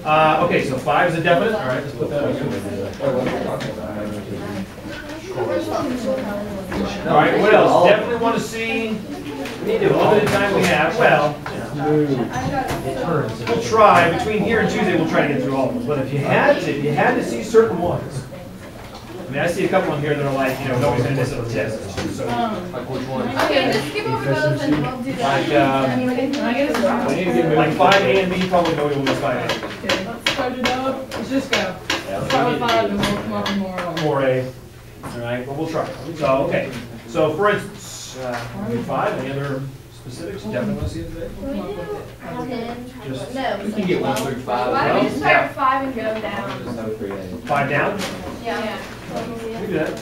Okay, so 5 is a definite. All right, let's put that on. All right, what else? Definitely want to see the limited time we have. Well, we'll try between here and Tuesday. We'll try to get through all of them. But if you had to see certain ones. I mean, I see a couple on here that are like, nobody's going to miss on the test. So, Like which one? Okay, just skip over those and we'll do that. Like 5A and B, probably nobody will miss 5A. Okay, let's start it up. Let's just go. Start with 5 and we'll come up with more. 4A. All right, but we'll try. So, okay. So, for instance, 5, any other specifics you definitely want to see it today? We can get 1 through 5. Why don't we just start with 5 and go down? 5 down? Yeah. We can do that.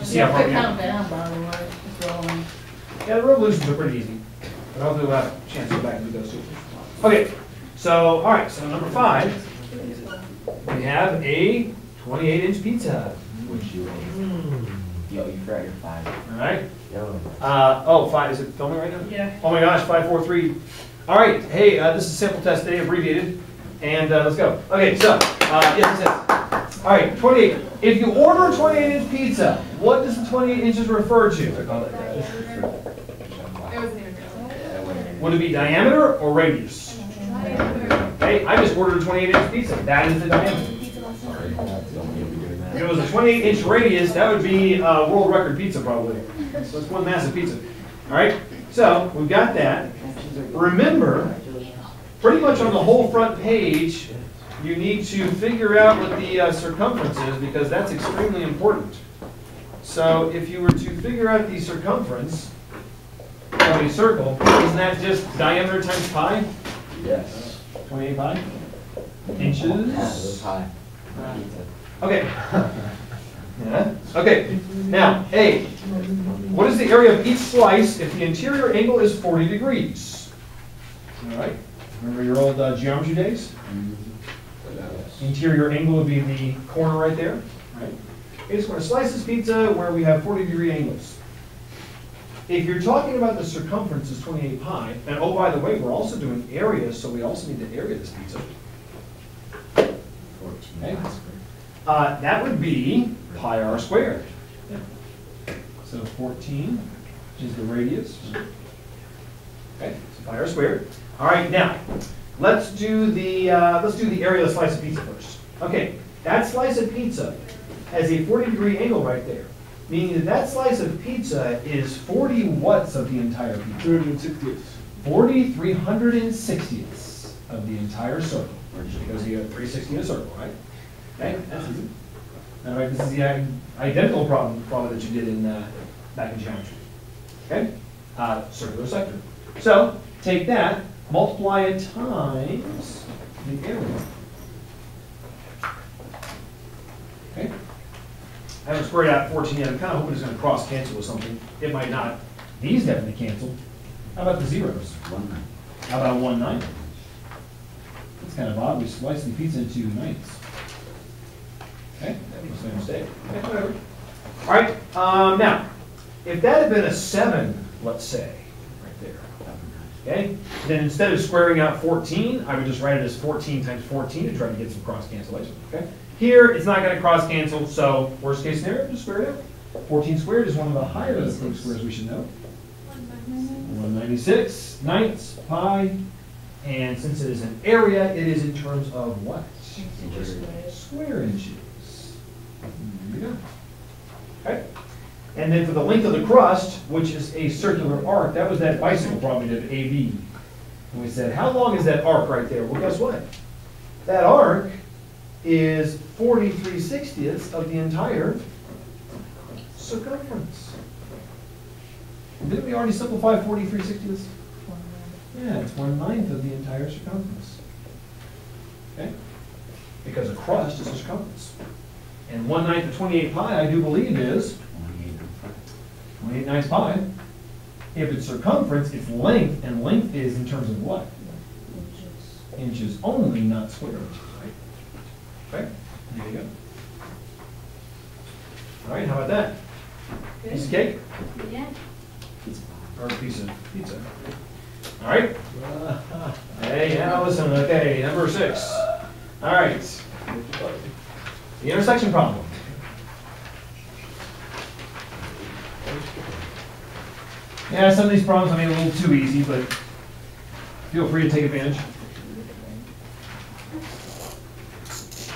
See how far we Count go. down, by the way. It's rolling. Yeah, the revolutions are pretty easy. But hopefully we'll have a chance to go back and do those too. Okay, so, all right, so number 5, we have a 28-inch pizza. Yo, you forgot your 5. All right. Yo. 5, is it filming right now? Yeah. Oh my gosh, 5, 4, 3. All right, hey, this is sample test day, abbreviated, and let's go. Okay, so, yes, it says. All right, 28. If you order a 28-inch pizza, what does the 28 inches refer to? It wasn't even Would it be diameter or radius? Okay, I just ordered a 28-inch pizza. That is the diameter. If it was a 28-inch radius, that would be world record pizza probably. So it's one massive pizza. All right, so we've got that. Remember, pretty much on the whole front page, you need to figure out what the circumference is because that's extremely important. So if you were to figure out the circumference of a circle, isn't that just diameter times pi? Yes. 28 pi? Yeah, Inches? those high. Okay. Yeah. Okay. Now, A. What is the area of each slice if the interior angle is 40 degrees? All right. Remember your old geometry days? Interior angle would be the corner right there. Right. Okay, so we're going to slice this pizza where we have 40-degree angles. If you're talking about the circumference is 28 pi, and oh, by the way, we're also doing area, so we also need to area this pizza. 14. Okay. That would be pi r squared. So 14, which is the radius. Okay, so pi r squared. All right, now let's do the area of the slice of pizza first. Okay, that slice of pizza has a 40-degree angle right there, meaning that that slice of pizza is 40 what's of the entire pizza? 360th. 40 360ths of the entire circle, because you have 360 in a circle, right? Okay, that's easy. All right, this is the identical problem that you did in back in geometry. Okay, circular sector. So take that, multiply it times the area. Okay, I haven't squared out 14 yet. I'm kind of hoping it's going to cross cancel with something. It might not. These definitely cancel. How about the zeros? 1 9. How about 1/9? That's kind of odd. We sliced the pizza into ninths. Okay, that was a mistake. Okay, whatever. All right, now, if that had been a 7, let's say, right there, okay, then instead of squaring out 14, I would just write it as 14 times 14 to try to get some cross cancellation, okay? Here, it's not going to cross cancel, so worst case scenario, just square it out. 14 squared is one of the higher of the proof squares we should know. 196 ninths pi, and since it is an area, it is in terms of what? Square inches. There you go. Okay. And then for the length of the crust, which is a circular arc, that was that bicycle problem we did, AB. And we said, how long is that arc right there? Well, guess what? That arc is 40 360ths of the entire circumference. Didn't we already simplify 40 360ths? Yeah, it's 1/9 of the entire circumference. Okay? Because a crust is a circumference. And 1/9 of 28 pi, I do believe, is 28 ninths pi. If it's circumference, it's length, and length is in terms of what? Inches only, not square inches, right? Okay, there you go. All right, how about that? Piece of cake? Yeah. Or a piece of pizza? All right? Hey, now listen, okay, number 6. All right. The intersection problem. Yeah, some of these problems I made a little too easy, but feel free to take advantage.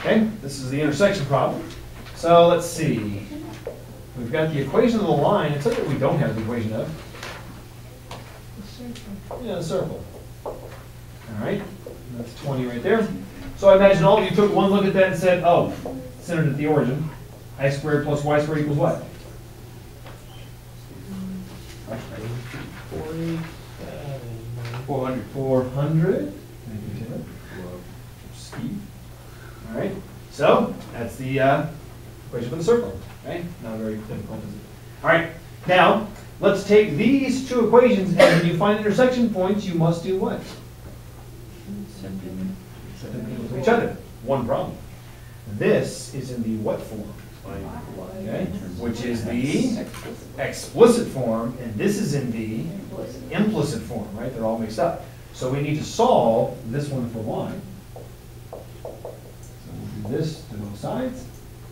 Okay, this is the intersection problem. So let's see. We've got the equation of the line. It's something we don't have the equation of. Yeah, the circle. All right, that's 20 right there. So I imagine all of you took one look at that and said, oh, centered at the origin, x squared plus y squared equals what? 400. 400. Thank you, Taylor. Steve. All right, so that's the equation for the circle. Okay, not very difficult, is it? All right, now let's take these two equations, and when you find intersection points, you must do what? Set them equal to each other. One problem. This is in the what form? Okay, which is the explicit form, and this is in the implicit form, right? They're all mixed up. So we need to solve this one for y. So we'll do this to both sides,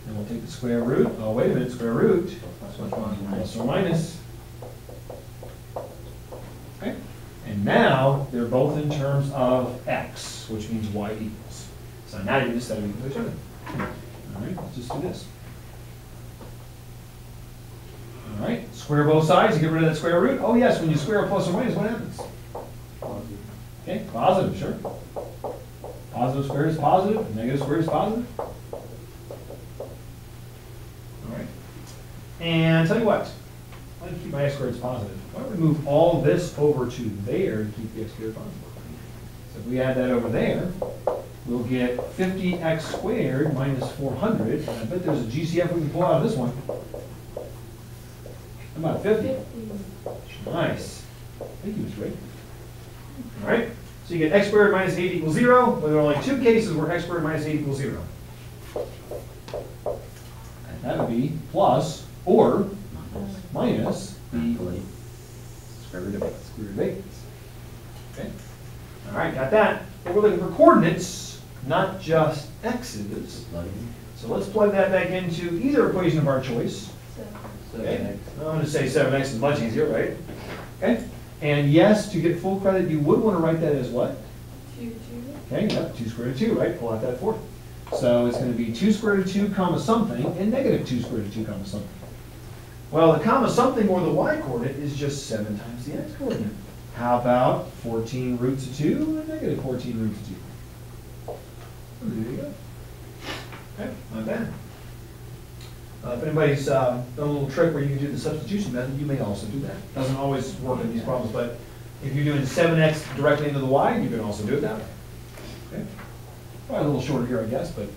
and we'll take the square root. Oh, wait a minute, square root. Plus or minus. Okay, and now they're both in terms of x, which means y equals. So now you just set them equal to each other. All right, let's just do this. All right, square both sides, you get rid of that square root. Oh yes, when you square a plus or minus, what happens? Okay, positive, sure. Positive square is positive, negative square is positive. All right. And tell you what, I want to keep my x squared as positive. Why don't we move all this over to there to keep the x squared positive? So if we add that over there, we'll get 50x squared minus 400. And I bet there's a GCF we can pull out of this one. How about 50? Nice. Thank you, Ms. Ray. All right. So you get x squared minus 8 equals 0. But there are only two cases where x squared minus 8 equals 0. And that would be plus or minus the square root of 8. Square root of 8. Okay. All right, got that. But we're looking for coordinates, not just x's. So let's plug that back into either equation of our choice. Okay. I'm going to say 7x is much easier, right? Okay. And yes, to get full credit, you would want to write that as what? 2, 2. Okay, yep, 2 square root of 2, right? Pull out that 4. So it's going to be 2 square root of 2 comma something and negative 2 square root of 2 comma something. Well, the comma something or the y coordinate is just 7 times the x coordinate. How about 14 roots of 2 and negative 14 roots of 2? There you go. Okay, not bad. If anybody's done a little trick where you can do the substitution method, you may also do that. Doesn't always work in these problems, but if you're doing 7x directly into the y, you can also do it that way. Okay? Probably a little shorter here, I guess, but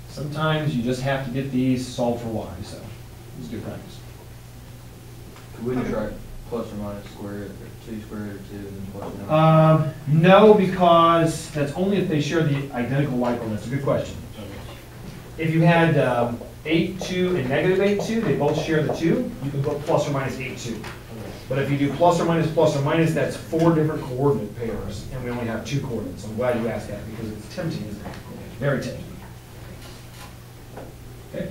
sometimes you just have to get these solved for y, so let's do practice. Could we try plus or minus square root, or 2 square root of 2, and then plus or minus? No, because that's only if they share the identical y coordinates. That's a good question. If you had 8, 2, and negative 8, 2, they both share the 2, you can put plus or minus 8, 2. But if you do plus or minus, that's 4 different coordinate pairs, and we only have 2 coordinates. I'm glad you asked that, because it's tempting, isn't it? Very tempting. Okay.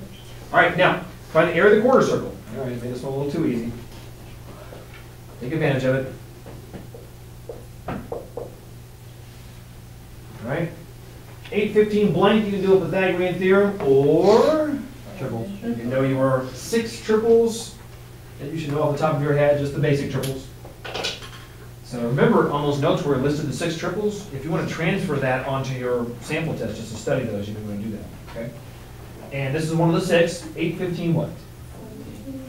All right, now, find the area of the quarter circle. All right, I made this one a little too easy. Take advantage of it. All right. 8, 15 blank, you can do a Pythagorean theorem, or triples. You know your 6 triples that you should know off the top of your head, just the basic triples. So remember on those notes where I listed the 6 triples, if you want to transfer that onto your sample test just to study those, you can go and do that, okay? And this is one of the 6, 8, 15 what?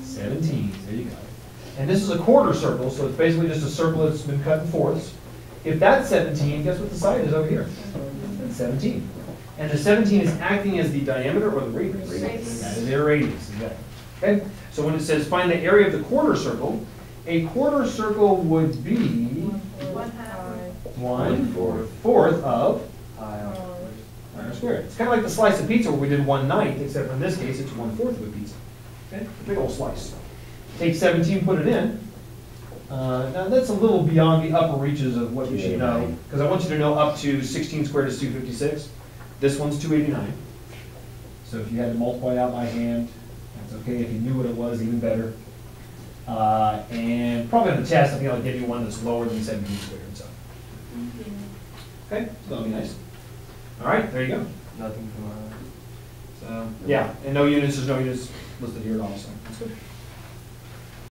17, there you go. And this is a quarter circle, so it's basically just a circle that's been cut in fourths. If that's 17, guess what the side is over here? 17. And the 17 is acting as the diameter or the radius? Radius. That is their radius, exactly. Okay? So when it says find the area of the quarter circle, a quarter circle would be 1/4 of pi r squared. It's kind of like the slice of pizza where we did 1/9, except in this case it's 1/4 of a pizza. Okay? A big old slice. Take 17, put it in. Now, that's a little beyond the upper reaches of what you should know, because I want you to know up to 16 squared is 256. This one's 289. So if you had to multiply out by hand, that's okay. If you knew what it was, even better. And probably on the test, I think I'll give you one that's lower than 17 squared, so. Okay, so that'll be nice. All right, there you go. Nothing for mine. So, yeah, and no units, there's no units listed here at all, so that's good.